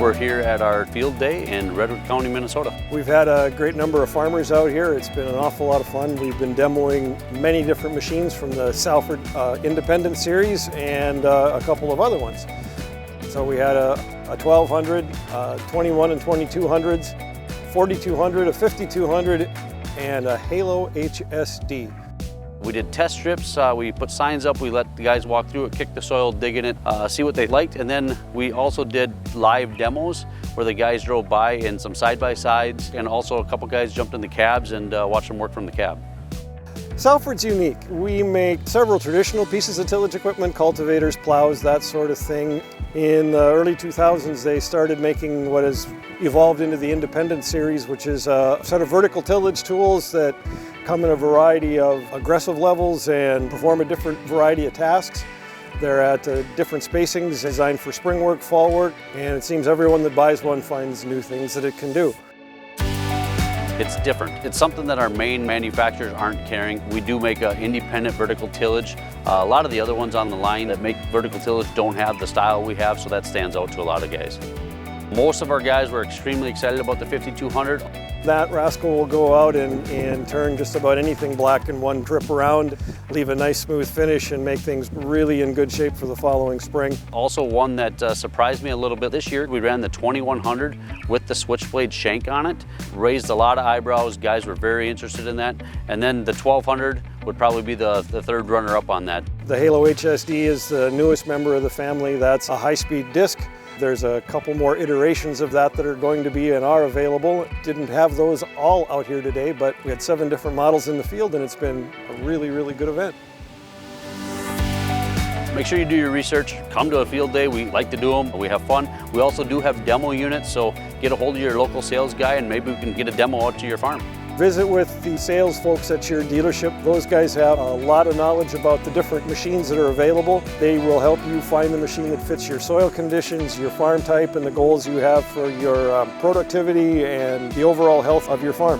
We're here at our field day in Redwood County, Minnesota. We've had a great number of farmers out here. It's been an awful lot of fun. We've been demoing many different machines from the Salford Independent series and a couple of other ones. So we had a 1200, 21 and 2200s, 4200, a 5200, and a Halo HSD. We did test strips, we put signs up, we let the guys walk through it, kick the soil, dig in it, see what they liked, and then we also did live demos where the guys drove by in some side-by-sides, and also a couple guys jumped in the cabs and watched them work from the cab. Salford's unique. We make several traditional pieces of tillage equipment, cultivators, plows, that sort of thing. In the early 2000s, they started making what has evolved into the Independent series, which is a set of vertical tillage tools that come in a variety of aggressive levels and perform a different variety of tasks. They're at different spacings, designed for spring work, fall work, and it seems everyone that buys one finds new things that it can do. It's different. It's something that our main manufacturers aren't carrying. We do make an independent vertical tillage. A lot of the other ones on the line that make vertical tillage don't have the style we have, so that stands out to a lot of guys. Most of our guys were extremely excited about the 5200. That rascal will go out and turn just about anything black in one trip around, leave a nice smooth finish, and make things really in good shape for the following spring. Also one that surprised me a little bit this year, we ran the 2100 with the switchblade shank on it. Raised a lot of eyebrows, guys were very interested in that. And then the 1200 would probably be the third runner-up on that. The Halo HSD is the newest member of the family. That's a high-speed disc. There's a couple more iterations of that are going to be and are available. Didn't have those all out here today, but we had 7 different models in the field, and it's been a really, really good event. Make sure you do your research. Come to a field day. We like to do them. We have fun. We also do have demo units, so get a hold of your local sales guy and maybe we can get a demo out to your farm. Visit with the sales folks at your dealership. Those guys have a lot of knowledge about the different machines that are available. They will help you find the machine that fits your soil conditions, your farm type, and the goals you have for your productivity and the overall health of your farm.